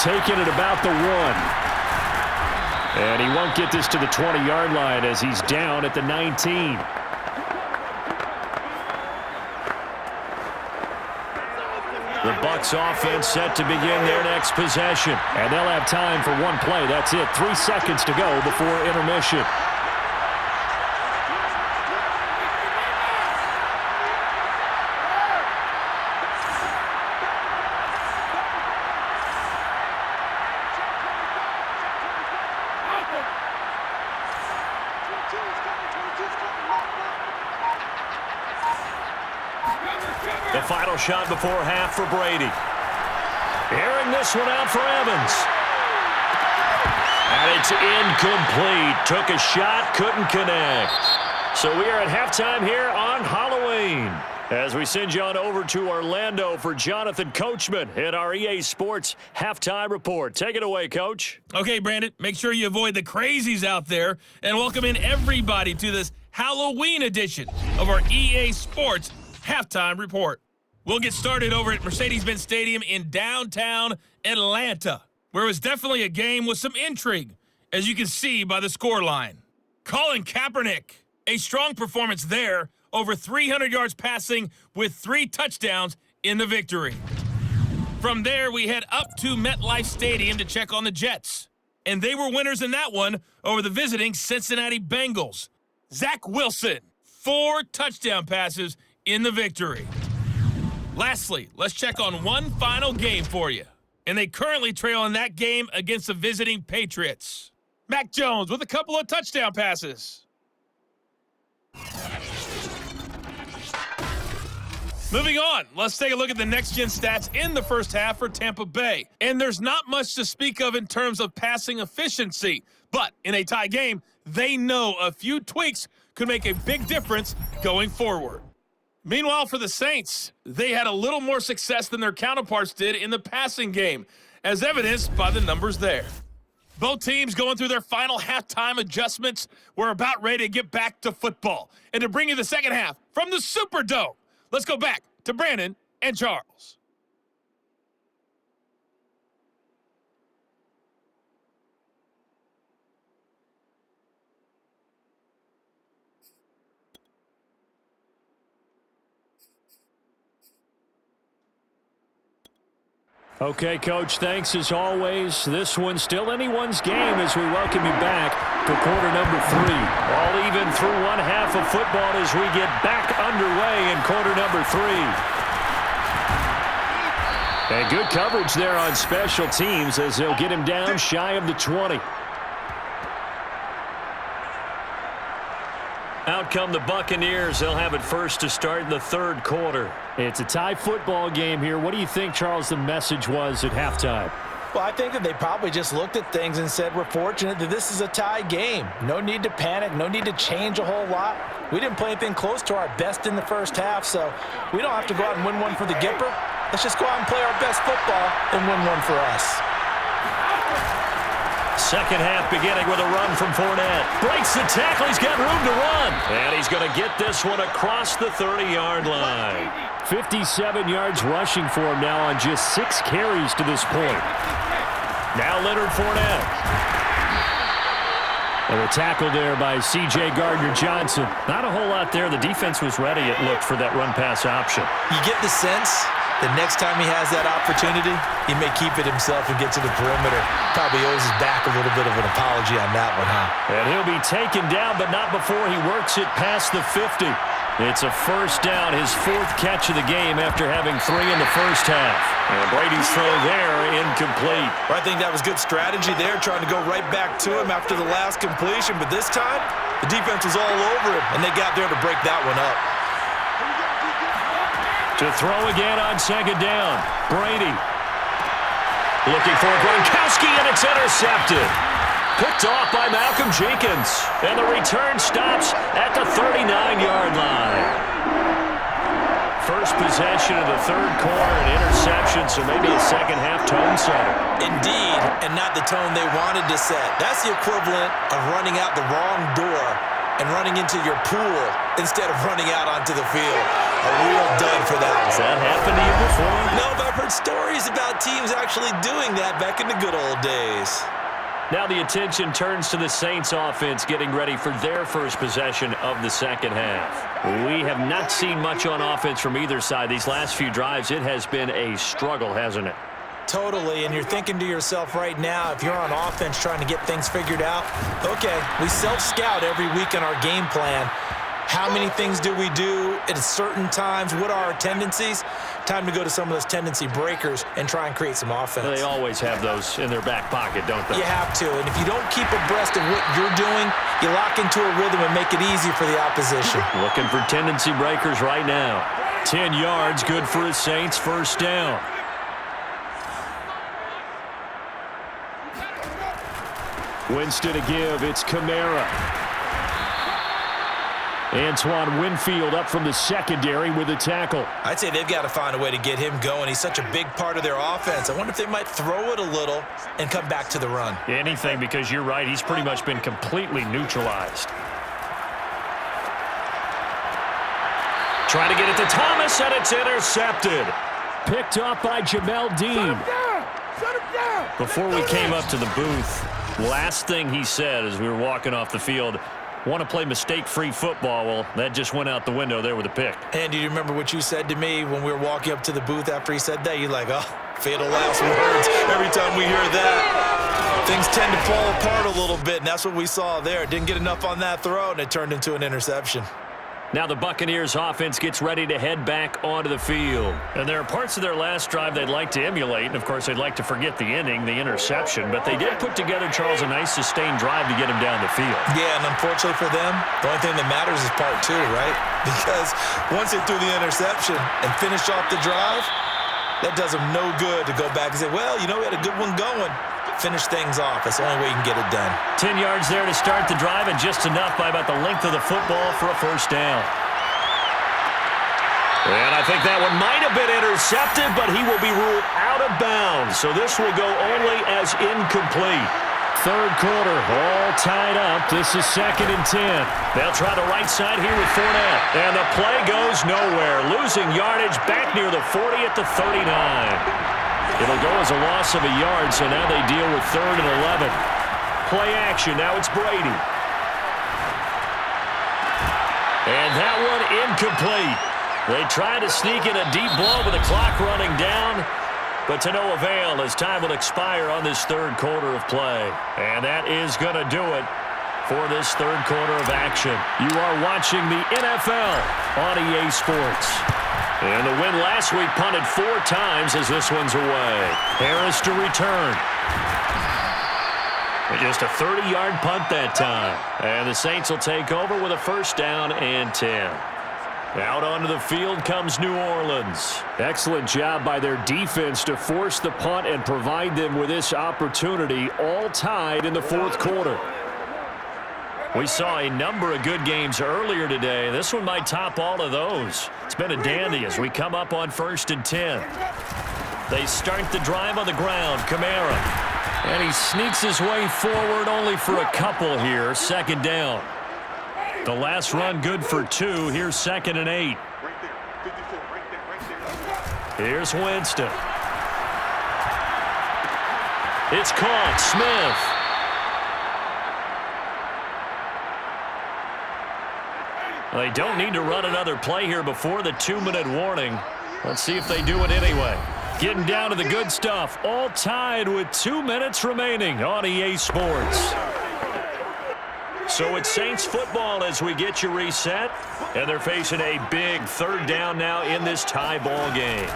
taken at about the 1. And he won't get this to the 20-yard line as he's down at the 19. The Bucs offense set to begin their next possession. And they'll have time for one play. That's it. 3 seconds to go before intermission. The final shot before half for Brady. Airing this one out for Evans. And it's incomplete. Took a shot, couldn't connect. So we are at halftime here on Halloween. As we send you on over to Orlando for Jonathan Coachman in our EA Sports Halftime Report. Take it away, Coach. Okay, Brandon, make sure you avoid the crazies out there and welcome in everybody to this Halloween edition of our EA Sports Halftime Report. We'll get started over at Mercedes-Benz Stadium in downtown Atlanta, where it was definitely a game with some intrigue, as you can see by the scoreline. Colin Kaepernick, a strong performance there, over 300 yards passing with 3 touchdowns in the victory. From there, we head up to MetLife Stadium to check on the Jets, and they were winners in that one over the visiting Cincinnati Bengals. Zach Wilson, 4 touchdown passes in the victory. Lastly, let's check on one final game for you. And they currently trail in that game against the visiting Patriots. Mac Jones with a couple of touchdown passes. Moving on, let's take a look at the next-gen stats in the first half for Tampa Bay. And there's not much to speak of in terms of passing efficiency. But in a tie game, they know a few tweaks could make a big difference going forward. Meanwhile, for the Saints, they had a little more success than their counterparts did in the passing game, as evidenced by the numbers there. Both teams going through their final halftime adjustments were about ready to get back to football. And to bring you the second half from the Superdome, let's go back to Brandon and Charles. Okay, Coach, thanks as always. This one's still anyone's game as we welcome you back for quarter number 3. All even through one half of football as we get back underway in quarter number 3. And good coverage there on special teams as they'll get him down shy of the 20. Out come the Buccaneers. They'll have it first to start in the third quarter. It's a tie football game here. What do you think, Charles, the message was at halftime? Well, I think that they probably just looked at things and said, we're fortunate that this is a tie game. No need to panic. No need to change a whole lot. We didn't play anything close to our best in the first half, so we don't have to go out and win one for the Gipper. Let's just go out and play our best football and win one for us. Second half beginning with a run from Fournette. Breaks the tackle. He's got room to run. And he's going to get this one across the 30-yard line. 57 yards rushing for him now on just 6 carries to this point. Now Leonard Fournette. And a tackle there by C.J. Gardner-Johnson. Not a whole lot there. The defense was ready, it looked, for that run-pass option. You get the sense the next time he has that opportunity, he may keep it himself and get to the perimeter. Probably owes his back a little bit of an apology on that one, huh? And he'll be taken down, but not before he works it past the 50. It's a first down, his 4th catch of the game after having 3 in the first half. And Brady's throw there, incomplete. I think that was good strategy there, trying to go right back to him after the last completion. But this time, the defense was all over him, and they got there to break that one up. To throw again on second down. Brady looking for Gronkowski, and it's intercepted. Picked off by Malcolm Jenkins. And the return stops at the 39-yard line. First possession of the third quarter, an interception, so maybe a second-half tone setter. Indeed, and not the tone they wanted to set. That's the equivalent of running out the wrong door and running into your pool instead of running out onto the field. A real dud for that one. Has that happened to you before? No, but I've heard stories about teams actually doing that back in the good old days. Now the attention turns to the Saints offense getting ready for their first possession of the second half. We have not seen much on offense from either side. These last few drives, it has been a struggle, hasn't it? Totally, and you're thinking to yourself right now, if you're on offense trying to get things figured out, okay, we self-scout every week in our game plan. How many things do we do at certain times? What are our tendencies? Time to go to some of those tendency breakers and try and create some offense. They always have those in their back pocket, don't they? You have to, and if you don't keep abreast of what you're doing, you lock into a rhythm and make it easy for the opposition. Looking for tendency breakers right now. 10 yards, good for a Saints first down. Winston to give, it's Kamara. Antoine Winfield up from the secondary with a tackle. I'd say they've got to find a way to get him going. He's such a big part of their offense. I wonder if they might throw it a little and come back to the run. Anything, because you're right, he's pretty much been completely neutralized. Trying to get it to Thomas, and it's intercepted. Picked off by Jamel Dean. Before we came up to the booth, last thing he said as we were walking off the field, want to play mistake-free football. Well, that just went out the window there with a pick. And do you remember what you said to me when we were walking up to the booth after he said that? You're like, oh, fatal last words. Every time we hear that, things tend to fall apart a little bit, and that's what we saw there. Didn't get enough on that throw, and it turned into an interception. Now the Buccaneers offense gets ready to head back onto the field. And there are parts of their last drive they'd like to emulate. And, of course, they'd like to forget the ending, the interception. But they did put together, Charles, a nice sustained drive to get him down the field. Yeah, and unfortunately for them, the only thing that matters is part two, right? Because once they threw the interception and finished off the drive, that does them no good to go back and say, well, you know, we had a good one going. Finish things off. That's the only way you can get it done. 10 yards there to start the drive, and just enough by about the length of the football for a first down. And I think that one might have been intercepted, but he will be ruled out of bounds. So this will go only as incomplete. Third quarter, all tied up. This is 2nd and 10. They'll try the right side here with Fournette. And the play goes nowhere. Losing yardage back near the 40 at the 39. It'll go as a loss of a yard, so now they deal with 3rd and 11. Play action, now it's Brady. And that one incomplete. They try to sneak in a deep ball with the clock running down, but to no avail as time will expire on this third quarter of play. And that is going to do it for this third quarter of action. You are watching the NFL on EA Sports. And the win last week punted 4 times as this one's away. Harris to return. Just a 30-yard punt that time. And the Saints will take over with a first down and 10. Out onto the field comes New Orleans. Excellent job by their defense to force the punt and provide them with this opportunity, all tied in the fourth quarter. We saw a number of good games earlier today. This one might top all of those. It's been a dandy as we come up on 1st and 10. They start the drive on the ground. Kamara. And he sneaks his way forward only for a couple here. 2nd down. The last run good for 2. Here's 2nd and 8. Here's Winston. It's caught. Smith. They don't need to run another play here before the 2-minute warning. Let's see if they do it anyway. Getting down to the good stuff. All tied with 2 minutes remaining on EA Sports. So it's Saints football as we get you reset. And they're facing a big 3rd down now in this tie ball game.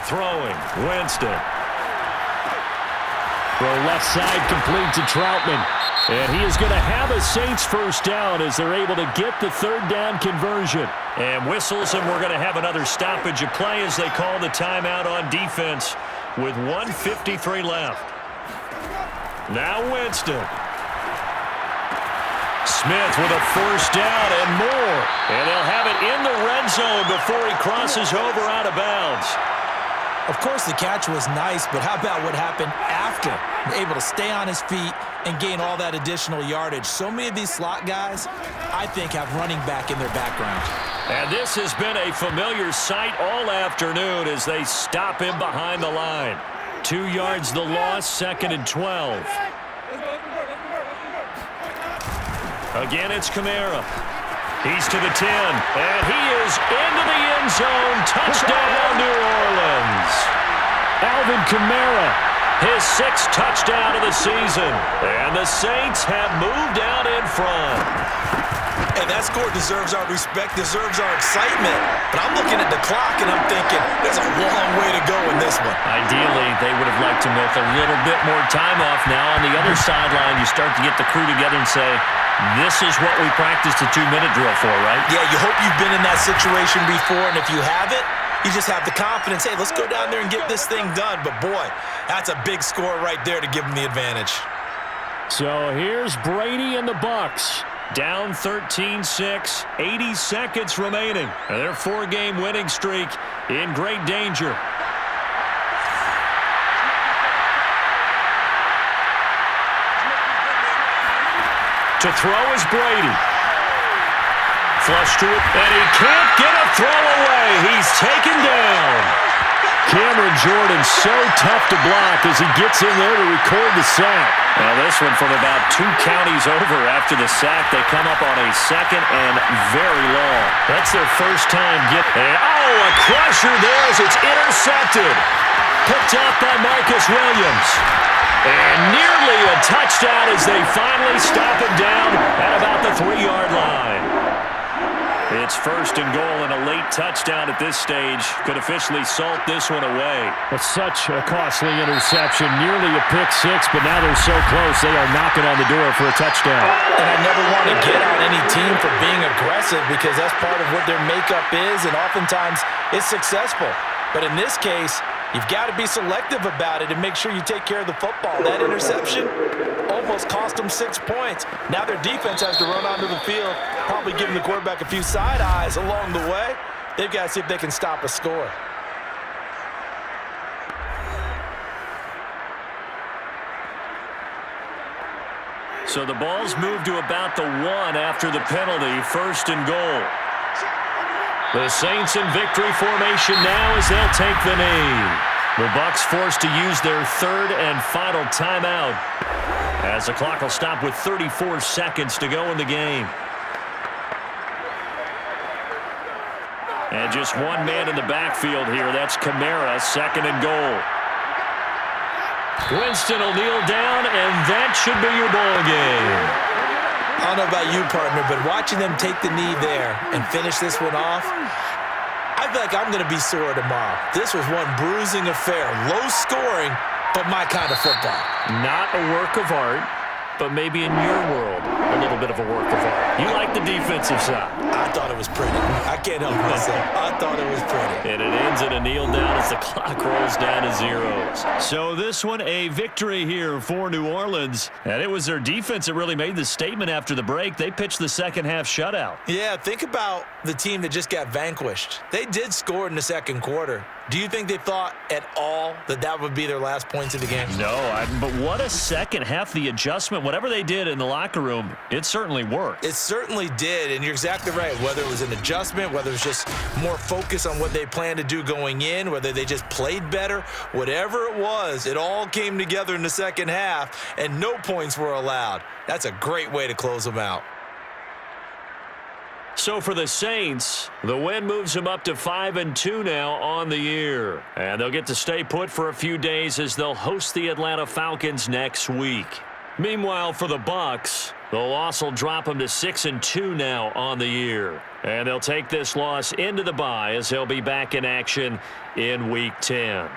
Throwing. Winston. Throw left side complete to Troutman. And he is going to have a Saints first down as they're able to get the 3rd down conversion. And whistles, and we're going to have another stoppage of play as they call the timeout on defense with 1:53 left. Now Winston. Smith with a first down and more. And they'll have it in the red zone before he crosses over out of bounds. Of course, the catch was nice, but how about what happened after? Able to stay on his feet and gain all that additional yardage. So many of these slot guys, I think, have running back in their background. And this has been a familiar sight all afternoon as they stop him behind the line. 2 yards the loss, 2nd and 12. Again, it's Kamara. He's to the 10, and he is into the end zone. Touchdown, New Orleans. Alvin Kamara, his 6th touchdown of the season. And the Saints have moved out in front. And that score deserves our respect, deserves our excitement. But I'm looking at the clock, and I'm thinking, there's a long way to go in this one. Ideally, they would have liked to milk a little bit more time off now. On the other sideline, you start to get the crew together and say, this is what we practiced a 2-minute drill for, right? Yeah, you hope you've been in that situation before, and if you haven't, you just have the confidence, hey, let's go down there and get this thing done. But, boy, that's a big score right there to give them the advantage. So here's Brady and the Bucs. Down 13-6, 80 seconds remaining. And their 4-game winning streak in great danger. To throw is Brady. Flush to it, and he can't get a throw away. He's taken down. Cameron Jordan so tough to block as he gets in there to record the sack. Now this one from about 2 counties over after the sack. They come up on a 2nd and very long. That's their first time a crusher there as it's intercepted. Picked up by Marcus Williams. And nearly a touchdown as they finally stop him down at about the 3-yard line. It's 1st and goal, and a late touchdown at this stage could officially salt this one away. It's such a costly interception, nearly a pick-6, but now they're so close they are knocking on the door for a touchdown. And I never want to get on any team for being aggressive because that's part of what their makeup is, and oftentimes it's successful. But in this case, you've got to be selective about it and make sure you take care of the football. That interception almost cost them 6 points. Now their defense has to run onto the field, probably giving the quarterback a few side eyes along the way. They've got to see if they can stop a score. So the ball's moved to about the 1 after the penalty, 1st and goal. The Saints in victory formation now as they'll take the knee. The Bucs forced to use their 3rd and final timeout as the clock will stop with 34 seconds to go in the game. And just one man in the backfield here. That's Kamara, 2nd and goal. Winston will kneel down, and that should be your ball game. I don't know about you, partner, but watching them take the knee there and finish this one off, I feel like I'm going to be sore tomorrow. This was one bruising affair. Low scoring, but my kind of football. Not a work of art, but maybe in your world, a little bit of a work of art. You like the defensive side. I thought it was pretty. I can't help myself. I thought it was pretty. And it ends in a kneel down as the clock rolls down to zeros. So this one, a victory here for New Orleans. And it was their defense that really made the statement after the break. They pitched the 2nd half shutout. Yeah, think about the team that just got vanquished. They did score in the 2nd quarter. Do you think they thought at all that that would be their last points of the game? No, but what a 2nd half. The adjustment, whatever they did in the locker room, it certainly worked. It certainly did, and you're exactly right. Whether it was an adjustment, whether it was just more focus on what they planned to do going in, whether they just played better, whatever it was, it all came together in the 2nd half, and no points were allowed. That's a great way to close them out. So for the Saints, the win moves them up to 5-2 now on the year. And they'll get to stay put for a few days as they'll host the Atlanta Falcons next week. Meanwhile, for the Bucs, the loss will drop them to 6-2 now on the year. And they'll take this loss into the bye as they'll be back in action in Week 10.